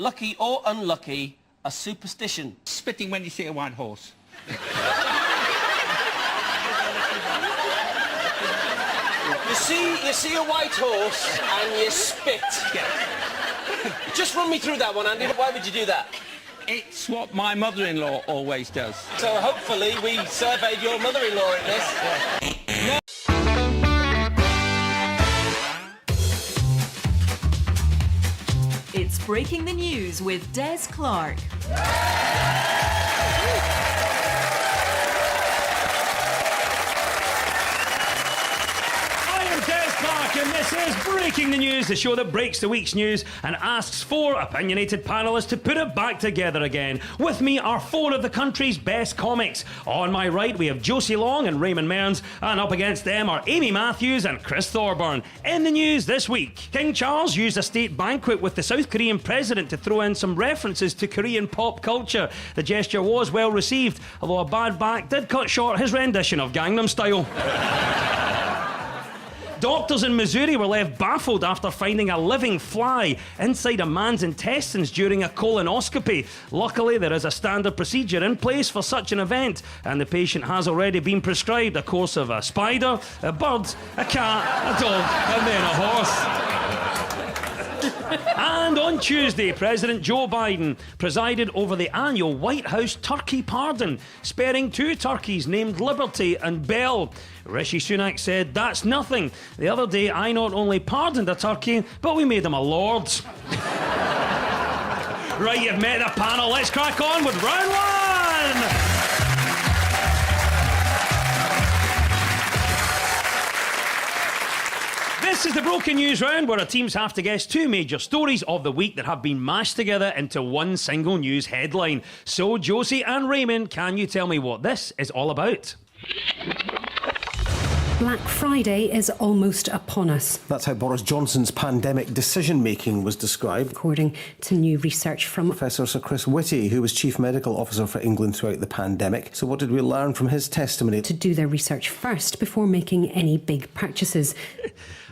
Lucky or unlucky, a superstition. Spitting when you see a white horse. You see a white horse and you spit. Yeah. Just run me through that one, Andy. Why would you do that? It's what my mother-in-law always does. So hopefully we surveyed your mother-in-law in this. Yeah. It's Breaking the News with Des Clark. And this is Breaking the News, the show that breaks the week's news and asks four opinionated panellists to put it back together again. With me are four of the country's best comics. On my right, we have Josie Long and Raymond Mearns, and up against them are Amy Matthews and Chris Thorburn. In the news this week, King Charles used a state banquet with the South Korean president to throw in some references to Korean pop culture. The gesture was well received, although a bad back did cut short his rendition of Gangnam Style. Doctors in Missouri were left baffled after finding a living fly inside a man's intestines during a colonoscopy. Luckily, there is a standard procedure in place for such an event, and the patient has already been prescribed a course of a spider, a bird, a cat, a dog, and then a horse. And on Tuesday, President Joe Biden presided over the annual White House turkey pardon, sparing two turkeys named Liberty and Belle. Rishi Sunak said, "That's nothing. The other day, I not only pardoned a turkey, but we made him a lord." Right, you've met the panel. Let's crack on with round one. This is the Broken News round, where our teams have to guess two major stories of the week that have been mashed together into one single news headline. So, Josie and Raymond, can you tell me what this is all about? Black Friday is almost upon us. That's how Boris Johnson's pandemic decision-making was described, according to new research from Professor Sir Chris Whitty, who was Chief Medical Officer for England throughout the pandemic. So what did we learn from his testimony? To do their research first before making any big purchases.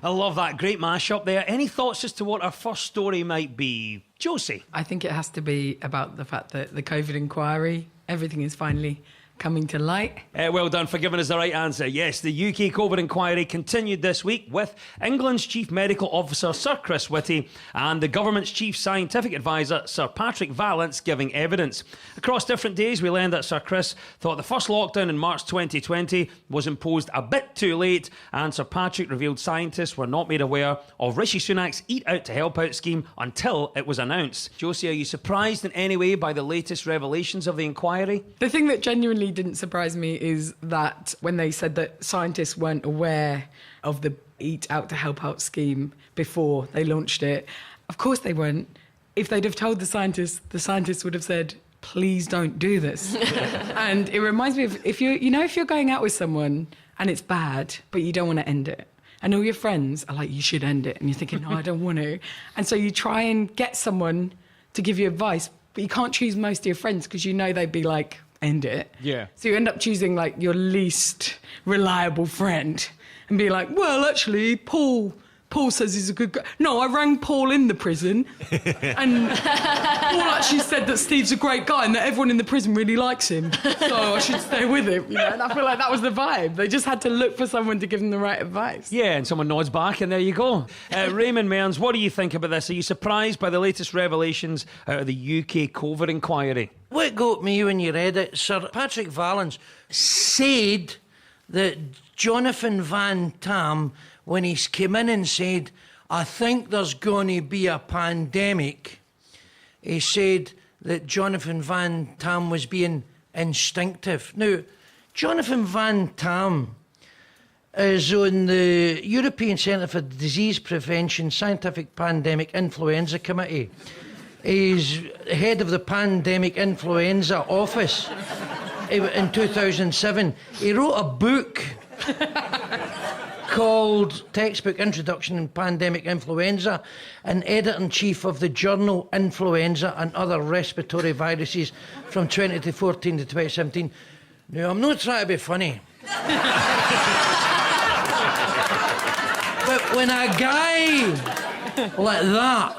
I love that. Great mashup there. Any thoughts as to what our first story might be? Josie? I think it has to be about the fact that the COVID inquiry, everything is finally coming to light. Well done for giving us the right answer. Yes, the UK COVID inquiry continued this week with England's Chief Medical Officer Sir Chris Whitty and the government's Chief Scientific Advisor Sir Patrick Vallance giving evidence. Across different days, we learned that Sir Chris thought the first lockdown in March 2020 was imposed a bit too late, and Sir Patrick revealed scientists were not made aware of Rishi Sunak's Eat Out to Help Out scheme until it was announced. Josie, are you surprised in any way by the latest revelations of the inquiry? The thing that genuinely didn't surprise me is that when they said that scientists weren't aware of the Eat Out to Help Out scheme before they launched it, of course they weren't. If they'd have told the scientists would have said, please don't do this. And it reminds me of if you're going out with someone and it's bad, but you don't want to end it. And all your friends are like, you should end it. And you're thinking, no, I don't want to. And so you try and get someone to give you advice, but you can't choose most of your friends because you know they'd be like, end it. Yeah. So you end up choosing like your least reliable friend and be like, well, actually, Paul says he's a good guy. No, I rang Paul in the prison and Paul actually said that Steve's a great guy and that everyone in the prison really likes him. So I should stay with him. You know? And I feel like that was the vibe. They just had to look for someone to give them the right advice. Yeah, and someone nods back and there you go. Raymond Mearns, what do you think about this? Are you surprised by the latest revelations out of the UK COVID inquiry? What got me when you read it, Sir Patrick Vallance said that Jonathan Van Tam, when he came in and said, I think there's going to be a pandemic, he said that Jonathan Van Tam was being instinctive. Now, Jonathan Van Tam is on the European Centre for Disease Prevention Scientific Pandemic Influenza Committee. He's head of the Pandemic Influenza Office. In 2007, he wrote a book called Textbook Introduction in Pandemic Influenza and editor-in-chief of the journal Influenza and Other Respiratory Viruses from 2014 to 2017. Now, I'm not trying to be funny. But when a guy like that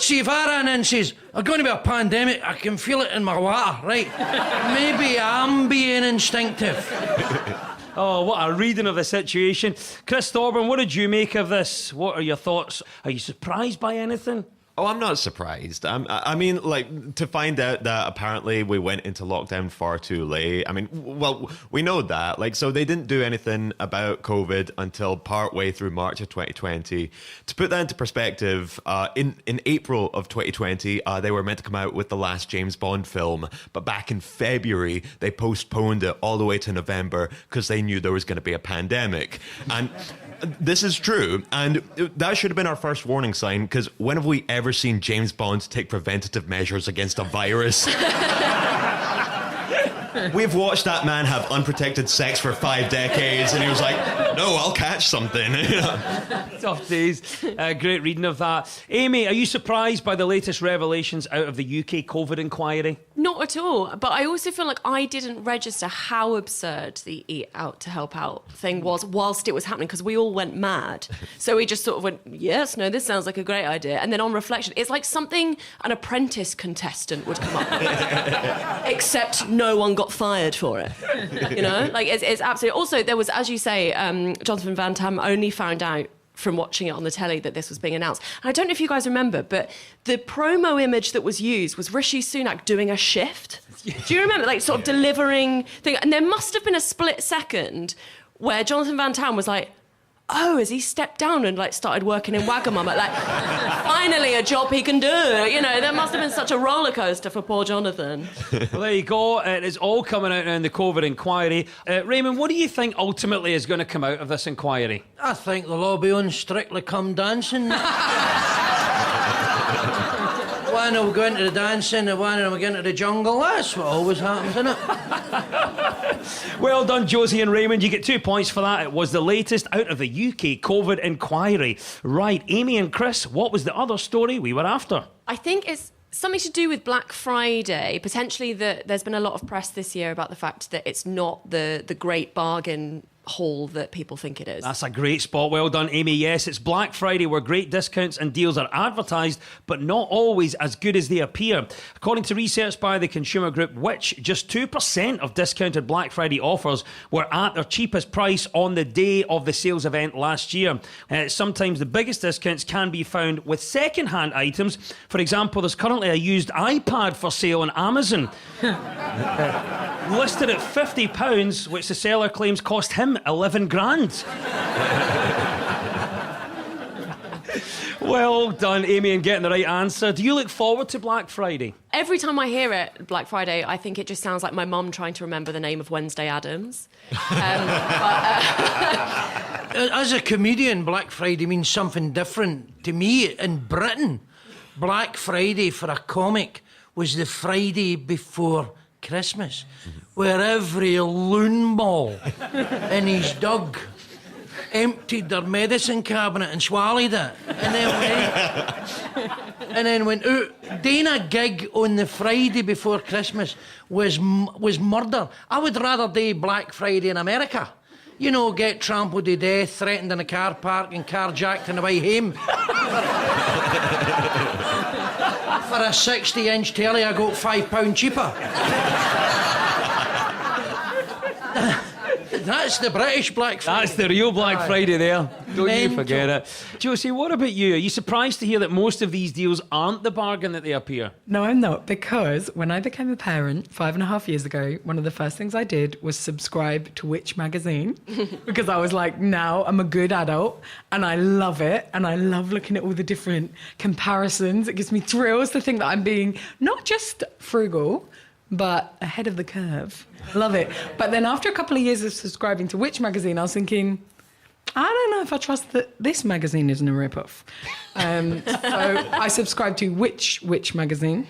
See, if I ran in and says, "There's going to be a pandemic, I can feel it in my water," right? Maybe I'm being instinctive. Oh, what a reading of the situation. Chris Thorburn, what did you make of this? What are your thoughts? Are you surprised by anything? Oh, I'm not surprised. I mean, like, to find out that apparently we went into lockdown far too late. I mean, well, we know that. Like, so they didn't do anything about COVID until partway through March of 2020. To put that into perspective, in April of 2020, they were meant to come out with the last James Bond film. But back in February, they postponed it all the way to November because they knew there was going to be a pandemic. And this is true, and that should have been our first warning sign, because when have we ever seen James Bond take preventative measures against a virus? We've watched that man have unprotected sex for 5 decades, and he was like, "No, I'll catch something." Tough days. Great reading of that. Amy, are you surprised by the latest revelations out of the UK COVID inquiry? Not at all. But I also feel like I didn't register how absurd the Eat Out to Help Out thing was whilst it was happening, because we all went mad. So we just sort of went, yes, no, this sounds like a great idea. And then on reflection, it's like something an Apprentice contestant would come up with. Except no one got fired for it. You know? Like, it's absolutely... Also, there was, as you say, Jonathan Van Tam only found out from watching it on the telly that this was being announced. And I don't know if you guys remember, but the promo image that was used was Rishi Sunak doing a shift. Do you remember? Like, sort of delivering thing. And there must have been a split second where Jonathan Van Tam was like, oh, has he stepped down and like started working in Wagamama? Like, finally a job he can do. You know, that must have been such a roller coaster for poor Jonathan. Well, there you go. It is all coming out now in the COVID inquiry. Raymond, what do you think ultimately is going to come out of this inquiry? I think they'll all be on Strictly Come Dancing. One will go into the dancing, and one will go into the jungle. That's what always happens, isn't it? Well done, Josie and Raymond. You get 2 points for that. It was the latest out of the UK COVID inquiry. Right, Amy and Chris, what was the other story we were after? I think it's something to do with Black Friday. Potentially there's been a lot of press this year about the fact that it's not the great bargain haul that people think it is. That's a great spot. Well done, Amy. Yes, it's Black Friday where great discounts and deals are advertised, but not always as good as they appear. According to research by the consumer group Which, just 2% of discounted Black Friday offers were at their cheapest price on the day of the sales event last year. Sometimes the biggest discounts can be found with second-hand items. For example, there's currently a used iPad for sale on Amazon. Listed at £50, which the seller claims cost him 11 grand. Well done, Amy, in getting the right answer. Do you look forward to Black Friday? Every time I hear it, Black Friday, I think it just sounds like my mum trying to remember the name of Wednesday Addams. As a comedian, Black Friday means something different to me. In Britain, Black Friday for a comic was the Friday before Christmas, where every loon ball in his dug emptied their medicine cabinet and swallowed it, and then went out. Doing a gig on the Friday before Christmas was murder. I would rather do Black Friday in America. You know, get trampled to death, threatened in a car park and carjacked on the way home. For a 60-inch telly, I got £5 cheaper. That's the British Black Friday. That's the real Black Friday there. Don't Mental. you forget it. Josie, what about you? Are you surprised to hear that most of these deals aren't the bargain that they appear? No, I'm not, because when I became a parent 5.5 years ago, one of the first things I did was subscribe to Which magazine, because I was like, now I'm a good adult and I love it, and I love looking at all the different comparisons. It gives me thrills to think that I'm being not just frugal, but ahead of the curve. Love it. But then after a couple of years of subscribing to Which magazine, I was thinking, I don't know if I trust that this magazine isn't a rip-off. So I subscribed to Which magazine.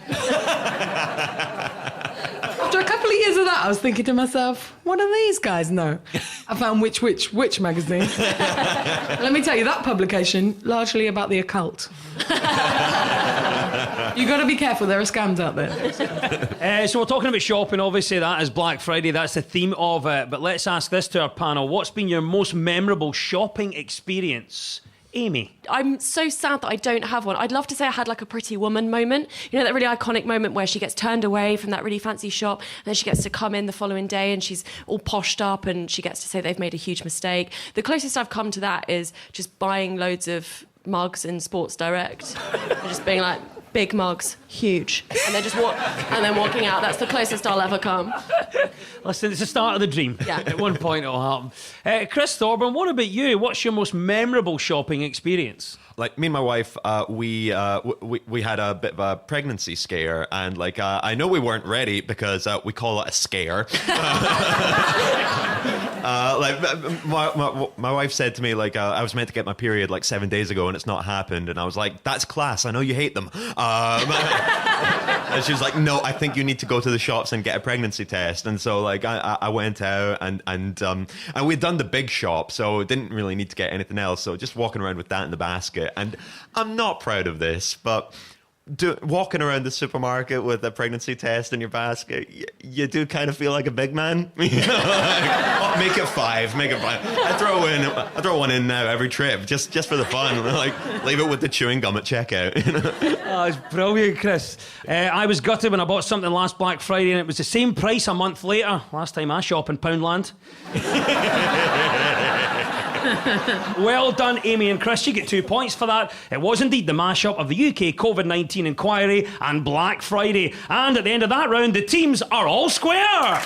After a couple of years of that, I was thinking to myself, what do these guys know? I found Which magazine. Let me tell you, that publication, largely about the occult. You got to be careful, there are scams out there. So we're talking about shopping, obviously that is Black Friday, that's the theme of it, but let's ask this to our panel. What's been your most memorable shopping experience? Amy. I'm so sad that I don't have one. I'd love to say I had like a Pretty Woman moment. You know, that really iconic moment where she gets turned away from that really fancy shop and then she gets to come in the following day and she's all poshed up and she gets to say they've made a huge mistake. The closest I've come to that is just buying loads of mugs in Sports Direct and just being like, big mugs, huge. And then walking out. That's the closest I'll ever come. Listen, it's the start of the dream. Yeah. At one point it'll happen. Chris Thorburn, what about you? What's your most memorable shopping experience? Like me and my wife, we had a bit of a pregnancy scare, and like I know we weren't ready because we call it a scare. My wife said to me like I was meant to get my period like 7 days ago and it's not happened, and I was like, that's class, I know you hate them. And she was like, no, I think you need to go to the shops and get a pregnancy test. And so like I went out and we'd done the big shop, so didn't really need to get anything else, so just walking around with that in the basket. And I'm not proud of this, but walking around the supermarket with a pregnancy test in your basket, you do kind of feel like a big man. Make it 5. I throw one in now every trip, just for the fun. Like, leave it with the chewing gum at checkout. Oh, it's brilliant, Chris. I was gutted when I bought something last Black Friday and it was the same price a month later. Last time I shop in Poundland. Well done, Amy and Chris. You get 2 points for that. It was indeed the mashup of the UK COVID-19 inquiry and Black Friday. And at the end of that round, the teams are all square.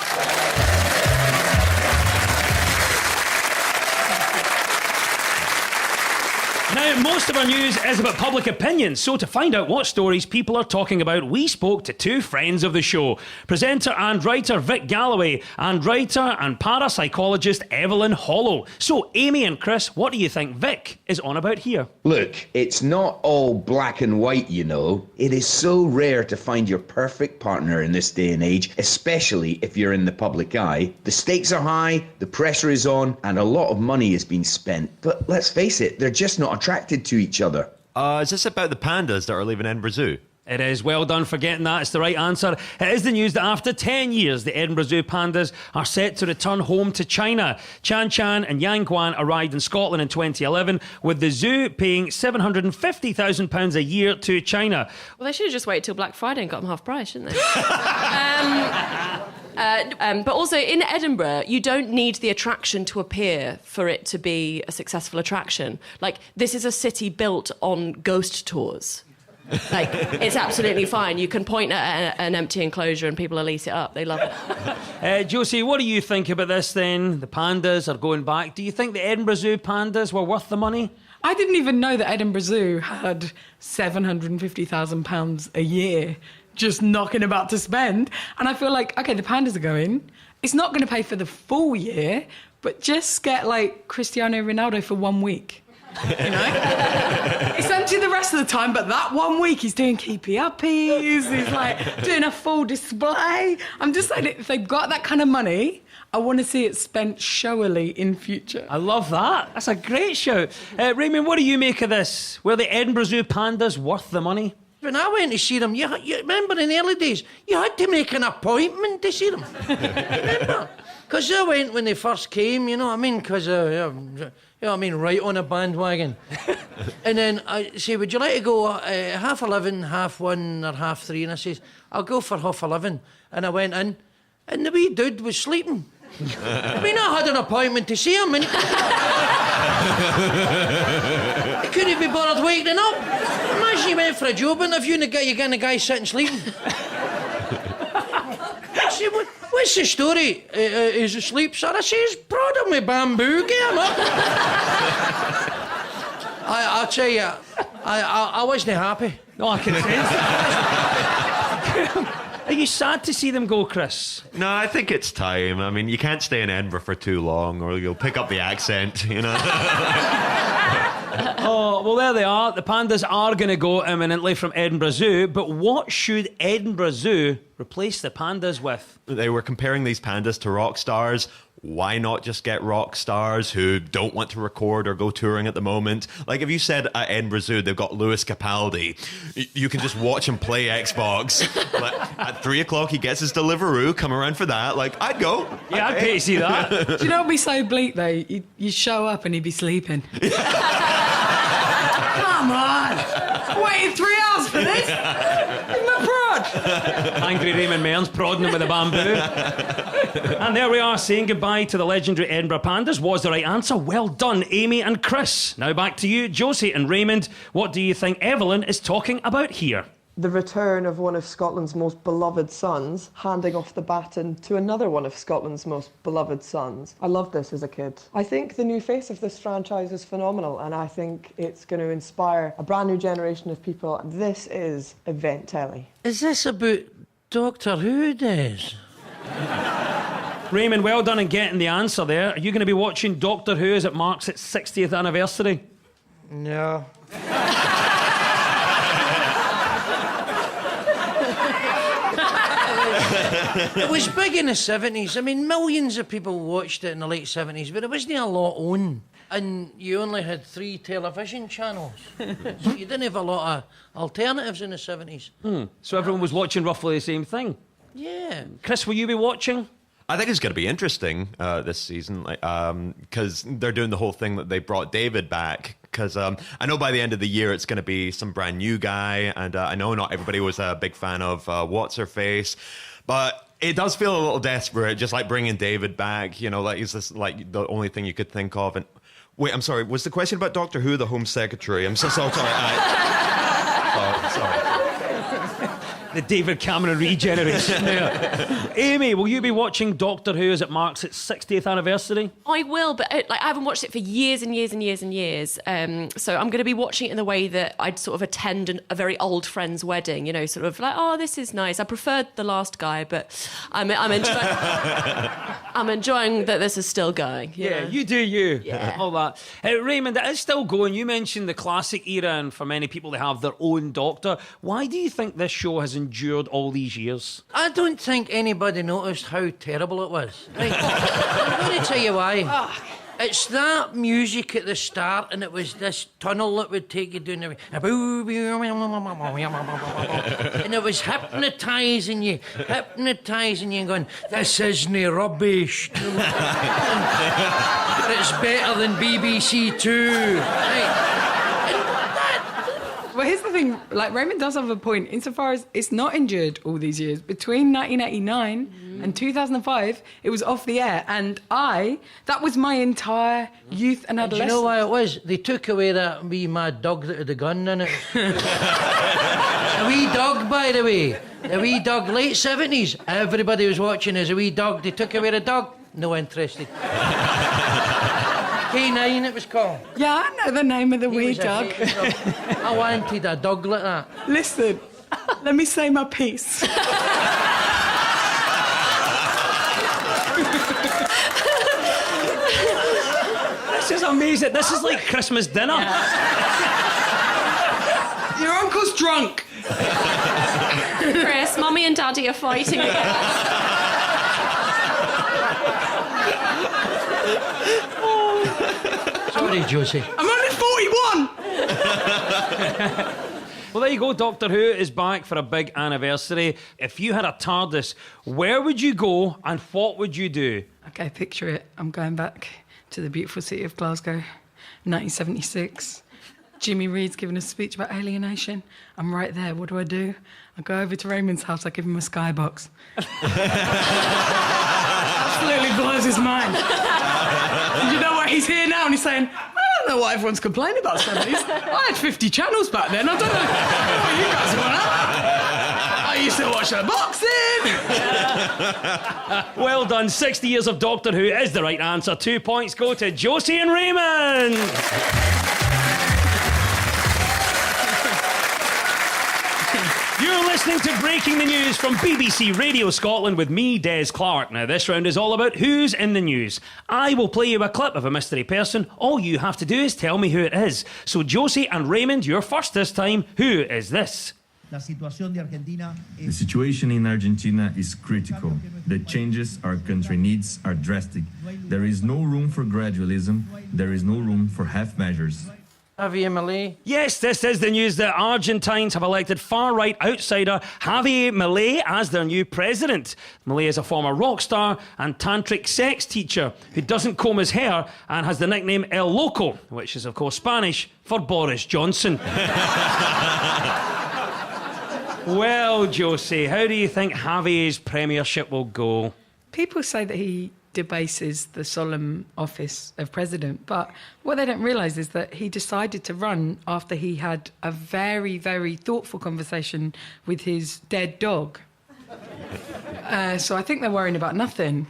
Now, most of our news is about public opinion, so to find out what stories people are talking about, we spoke to 2 friends of the show, presenter and writer Vic Galloway, and writer and parapsychologist Evelyn Hollow. So, Amy and Chris, what do you think Vic is on about here? Look, it's not all black and white, you know. It is so rare to find your perfect partner in this day and age, especially if you're in the public eye. The stakes are high, the pressure is on, and a lot of money is being spent. But let's face it, they're just not attracted to each other. Is this about the pandas that are leaving Edinburgh Zoo? It is. Well done for getting that. It's the right answer. It is the news that after 10 years, the Edinburgh Zoo pandas are set to return home to China. Chan Chan and Yang Guan arrived in Scotland in 2011, with the zoo paying £750,000 a year to China. Well, they should have just waited till Black Friday and got them half price, shouldn't they? But also in Edinburgh, you don't need the attraction to appear for it to be a successful attraction. Like, this is a city built on ghost tours. Like, it's absolutely fine. You can point at an empty enclosure and people will eat it up. They love it. Josie, what do you think about this then? The pandas are going back. Do you think the Edinburgh Zoo pandas were worth the money? I didn't even know that Edinburgh Zoo had £750,000 a year just knocking about to spend. And I feel like, OK, the pandas are going. It's not going to pay for the full year, but just get, like, Cristiano Ronaldo for 1 week. You know? It's empty the rest of the time, but that 1 week he's doing keepy uppies, he's like doing a full display. I'm just saying, if they've got that kind of money, I want to see it spent showily in future. I love that. That's a great shout. Raymond, what do you make of this? Were the Edinburgh Zoo pandas worth the money? When I went to see them, you remember in the early days, you had to make an appointment to see them. Remember? Because I went when they first came, you know what I mean? Because, right on a bandwagon. And then I say, would you like to go 11:30, 1:30 or 3:30? And I says, I'll go for 11:30. And I went in, and the wee dude was sleeping. I mean, I had an appointment to see him, and he couldn't be bothered waking up. Imagine you went for a job interview and you're getting a guy sitting sleeping. I said, what's the story? Is he asleep, sir? I say, he's prodding with bamboo. Get him up. I'll tell you, I wasn't happy. No, I can sense it. Are you sad to see them go, Chris? No, I think it's time. I mean, you can't stay in Edinburgh for too long or you'll pick up the accent, you know. Oh, well, there they are. The pandas are going to go imminently from Edinburgh Zoo, but what should Edinburgh Zoo replace the pandas with? They were comparing these pandas to rock stars. Why not just get rock stars who don't want to record or go touring at the moment? Like, if you said at Edinburgh Zoo they've got Lewis Capaldi, you can just watch him play Xbox. Like, at 3 o'clock he gets his Deliveroo, come around for that. Like, I'd go. Yeah, I'd pay to see that. Do you know what would be so bleak, though? You show up and he'd be sleeping. waited 3 hours for this. Give him a prod. Angry Raymond Mearns prodding him with a bamboo. And there we are, saying goodbye to the legendary Edinburgh Pandas. Was the right answer. Well done, Amy and Chris. Now back to you, Josie and Raymond. What do you think Evelyn is talking about here? The return of one of Scotland's most beloved sons, handing off the baton to another one of Scotland's most beloved sons. I loved this as a kid. I think the new face of this franchise is phenomenal, and I think it's going to inspire a brand new generation of people. This is event telly. Is this about Doctor Who, Des? Raymond, well done in getting the answer there. Are you going to be watching Doctor Who as it marks its 60th anniversary? No. It was big in the 70s. I mean, millions of people watched it in the late 70s, but it wasn't a lot on. And you only had 3 television channels. So you didn't have a lot of alternatives in the 70s. So everyone was watching roughly the same thing? Yeah. Chris, will you be watching? I think it's going to be interesting this season, because they're doing the whole thing that they brought David back. Because I know by the end of the year it's going to be some brand new guy, and I know not everybody was a big fan of What's Her Face, but it does feel a little desperate, just like bringing David back. You know, like is this like the only thing you could think of? And wait, I'm sorry, was the question about Doctor Who, the Home Secretary? I'm so sorry. Sorry. The David Cameron regeneration there. Amy, will you be watching Doctor Who as it marks its 60th anniversary? I will, but I haven't watched it for years and years and years and years. So I'm going to be watching it in the way that I'd sort of attend a very old friend's wedding, you know, sort of like, oh, this is nice. I preferred the last guy, but I'm enjoying that this is still going. Yeah, you do you. Yeah. All that. Raymond, it is still going. You mentioned the classic era, and for many people, they have their own Doctor. Why do you think this show has endured all these years? I don't think anybody noticed how terrible it was. Right. I'm going to tell you why. It's that music at the start, and it was this tunnel that would take you down the... And it was hypnotising you and going, this isn't rubbish. But it's better than BBC Two. Right. Well, here's the thing, like, Raymond does have a point, insofar as it's not endured all these years. Between 1989 and 2005, it was off the air, and that was my entire youth and adolescence. Do you know why it was? They took away that wee mad dog that had a gun in it. A wee dog, by the way. A wee dog, late 70s. Everybody was watching as a wee dog. They took away the dog. No interested. K9 it was called. Yeah, I know the name of the wee dog. I wanted a dog like that. Listen, let me say my piece. This is amazing. This is like Christmas dinner. Your uncle's drunk. Chris, Mummy and Daddy are fighting again. Sorry, Josie. I'm only 41! Well, there you go. Doctor Who is back for a big anniversary. If you had a TARDIS, where would you go and what would you do? Okay, picture it. I'm going back to the beautiful city of Glasgow, 1976. Jimmy Reed's giving a speech about alienation. I'm right there. What do? I go over to Raymond's house. I give him a skybox. Absolutely blows his mind. And you know what? He's here now and he's saying, I don't know what everyone's complaining about 70s. I had 50 channels back then. I don't know what you guys want. I used to watch the boxing. Well done. 60 years of Doctor Who is the right answer. 2 points go to Josie and Raymond. You're listening to Breaking the News from BBC Radio Scotland with me, Des Clark. Now, this round is all about who's in the news. I will play you a clip of a mystery person. All you have to do is tell me who it is. So, Josie and Raymond, you're first this time. Who is this? The situation in Argentina is critical. The changes our country needs are drastic. There is no room for gradualism. There is no room for half measures. Javier Milei. Yes, this is the news that Argentines have elected far-right outsider Javier Milei as their new president. Milei is a former rock star and tantric sex teacher who doesn't comb his hair and has the nickname El Loco, which is, of course, Spanish for Boris Johnson. Well, Josie, how do you think Javier's premiership will go? People say that he debases the solemn office of president, but what they don't realise is that he decided to run after he had a very, very thoughtful conversation with his dead dog. So I think they're worrying about nothing.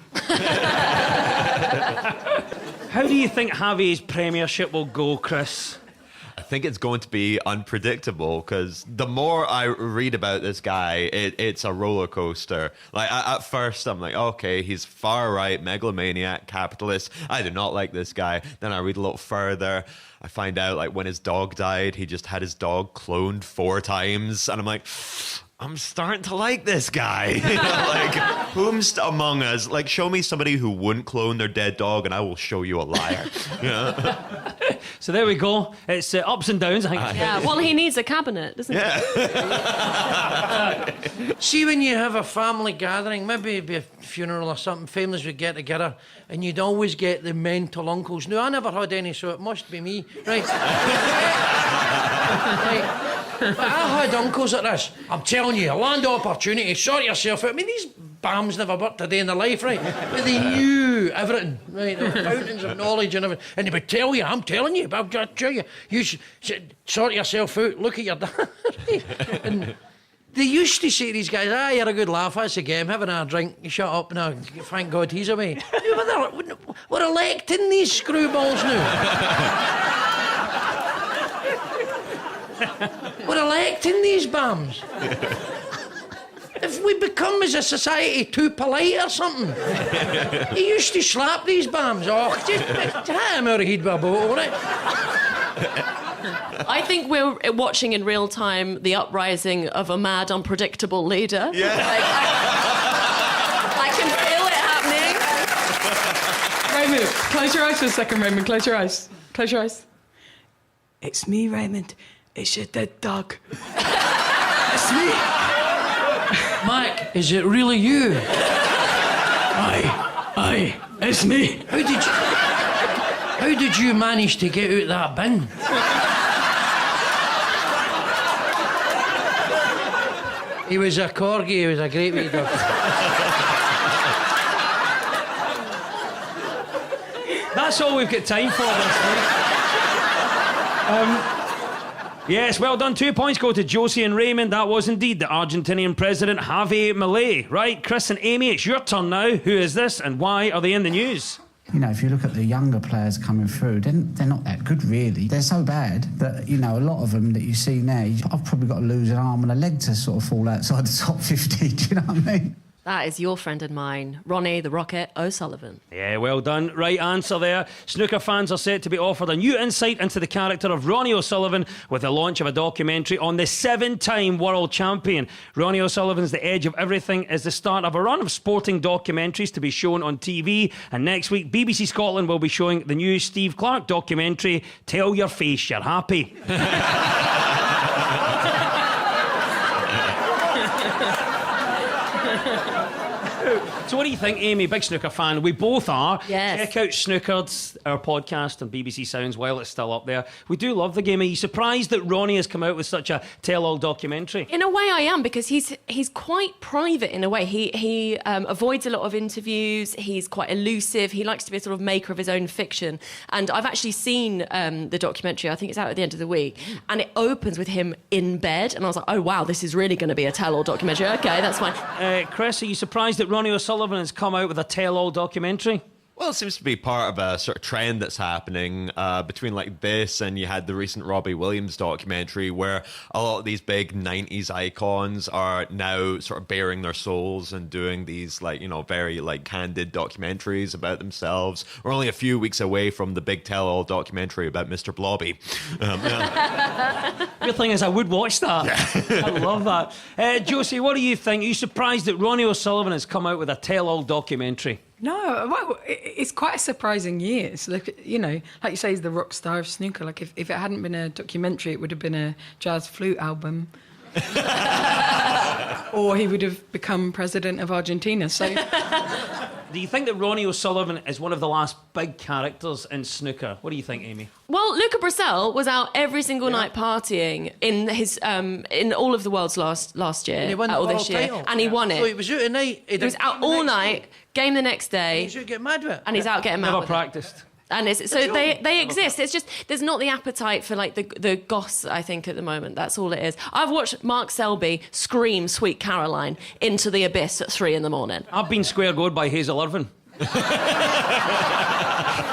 How do you think Javier's premiership will go, Chris? I think it's going to be unpredictable because the more I read about this guy, it's a roller coaster. Like at first, I'm like, okay, he's far right, megalomaniac, capitalist. I do not like this guy. Then I read a little further. I find out like when his dog died, he just had his dog cloned 4 times, and I'm like, I'm starting to like this guy. You know, like, whomst among us? Like, show me somebody who wouldn't clone their dead dog, and I will show you a liar. You know? So there we go. It's ups and downs, I think. Yeah, well, he needs a cabinet, doesn't he? See, when you have a family gathering, maybe it'd be a funeral or something, families would get together, and you'd always get the mental uncles. Now, I never had any, so it must be me. Right. Right. But I had uncles like this. I'm telling you, a land of opportunity, sort yourself out. I mean, these bams never worked a day in their life, right? But they knew everything, right? They were fountains of knowledge and everything. And they would tell you, I'm telling you, I'll tell you, you should sort yourself out, look at your dad. And they used to say to these guys, you're a good laugh, that's a game, having a drink, you shut up now, thank God he's away. We're electing these screwballs now. We're electing these bums. If we become as a society too polite or something, he used to slap these bums. Oh, just him out of he'd be a boat, wouldn't it? I think we're watching in real time the uprising of a mad, unpredictable leader. Yeah. I can feel it happening. Raymond, close your eyes for a second, Raymond. Close your eyes. Close your eyes. It's me, Raymond. It's your dead dog. It's me. Mike, is it really you? Aye, it's me. How did you manage to get out that bin? He was a corgi, he was a great wee dog. That's all we've got time for this week. Yes, well done. 2 points go to Josie and Raymond. That was indeed the Argentinian president, Javier Milei. Right, Chris and Amy, it's your turn now. Who is this and why are they in the news? You know, if you look at the younger players coming through, they're not that good, really. They're so bad that, you know, a lot of them that you see now, I've probably got to lose an arm and a leg to sort of fall outside the top 50, do you know what I mean? That is your friend and mine, Ronnie the Rocket O'Sullivan. Yeah, well done. Right answer there. Snooker fans are set to be offered a new insight into the character of Ronnie O'Sullivan with the launch of a documentary on the 7-time world champion. Ronnie O'Sullivan's The Edge of Everything is the start of a run of sporting documentaries to be shown on TV. And next week, BBC Scotland will be showing the new Steve Clarke documentary, Tell Your Face You're Happy. So what do you think, Amy? Big snooker fan. We both are. Yes. Check out Snookered, our podcast on BBC Sounds while it's still up there. We do love the game. Are you surprised that Ronnie has come out with such a tell-all documentary? In a way, I am, because he's quite private in a way. He avoids a lot of interviews. He's quite elusive. He likes to be a sort of maker of his own fiction. And I've actually seen the documentary. I think it's out at the end of the week. And it opens with him in bed. And I was like, oh, wow, this is really going to be a tell-all documentary. Okay, that's fine. Chris, are you surprised that Ronnie O'Sullivan has come out with a tell-all documentary? Well, it seems to be part of a sort of trend that's happening between like this and you had the recent Robbie Williams documentary where a lot of these big 90s icons are now sort of baring their souls and doing these like, you know, very like candid documentaries about themselves. We're only a few weeks away from the big tell-all documentary about Mr. Blobby. Good thing is I would watch that. Yeah. I love that. Josie, what do you think? Are you surprised that Ronnie O'Sullivan has come out with a tell-all documentary? No, well, it's quite a surprising year. So look, you know, like you say, he's the rock star of snooker. Like if it hadn't been a documentary, it would have been a jazz flute album. Or he would have become president of Argentina. So, do you think that Ronnie O'Sullivan is one of the last big characters in snooker? What do you think, Amy? Well, Luca Brissell was out every single night partying in his in all of the world's last year, And he won the or world this year, title. and he won it. So he was out tonight. He was out all night, game the next day. He's out getting mad with it. And he's out getting mad Never with practiced. it. And so they exist. It's just there's not the appetite for like the goss, I think, at the moment. That's all it is. I've watched Mark Selby scream "Sweet Caroline" into the abyss at 3 a.m. I've been square goed by Hazel Irvine.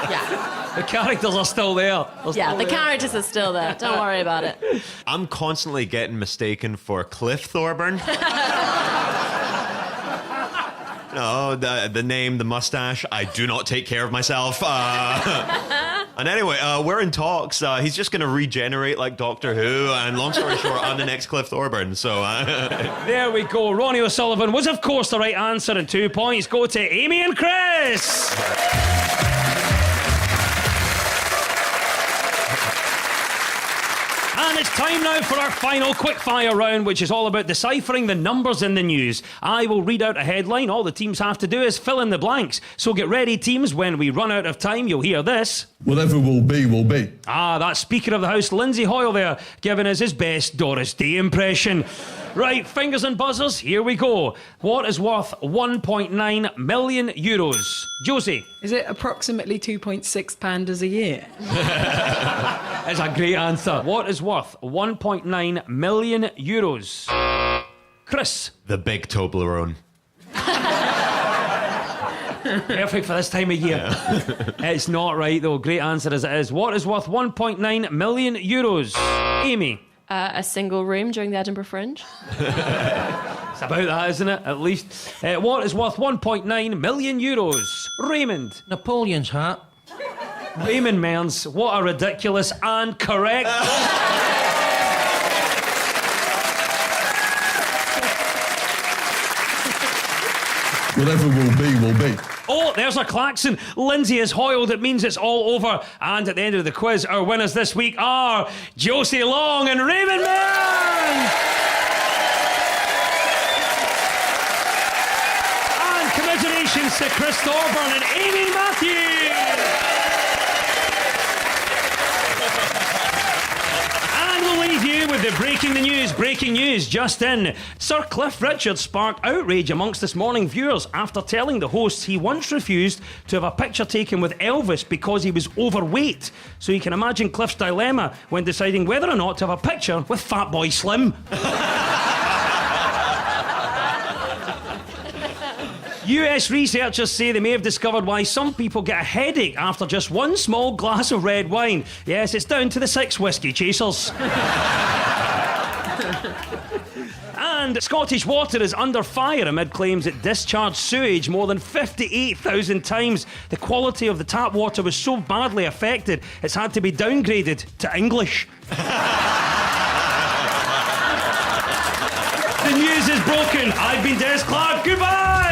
Yeah. The characters are still there. The characters are still there. Don't worry about it. I'm constantly getting mistaken for Cliff Thorburn. No, the name, the mustache. I do not take care of myself. And anyway, we're in talks. He's just going to regenerate like Doctor Who. And long story short, I'm the next Cliff Thorburn. So there we go. Ronnie O'Sullivan was, of course, the right answer, and 2 points go to Amy and Chris. And it's time now for our final quickfire round, which is all about deciphering the numbers in the news. I will read out a headline. All the teams have to do is fill in the blanks. So get ready, teams. When we run out of time, you'll hear this. Whatever will be, will be. Ah, that's Speaker of the House, Lindsay Hoyle there, giving us his best Doris Day impression. Right, fingers and buzzers, here we go. What is worth 1.9 million euros? Josie. is it approximately 2.6 pandas a year? That's a great answer. What is worth 1.9 million euros? Chris. The big Toblerone. Perfect for this time of year. It's not right, though. Great answer as it is. What is worth 1.9 million euros? Amy. A single room during the Edinburgh Fringe. It's about that, isn't it? At least. What is worth 1.9 million euros? Raymond. Napoleon's hat. Raymond Mearns. What a ridiculous and correct. Whatever will be, will be. Oh, there's a klaxon. Lindsay is hoiled. It means it's all over. And at the end of the quiz, our winners this week are Josie Long and Raymond Mearns. And commiserations to Chris Thorburn and Amy Matthews. And we'll leave you with the breaking news just in. Sir Cliff Richard sparked outrage amongst this morning viewers after telling the hosts he once refused to have a picture taken with Elvis because he was overweight. So you can imagine Cliff's dilemma when deciding whether or not to have a picture with Fatboy Slim. US researchers say they may have discovered why some people get a headache after just one small glass of red wine. Yes, it's down to the 6 whiskey chasers. And Scottish Water is under fire amid claims it discharged sewage more than 58,000 times. The quality of the tap water was so badly affected, it's had to be downgraded to English. The news is broken. I've been Des Clark. Goodbye!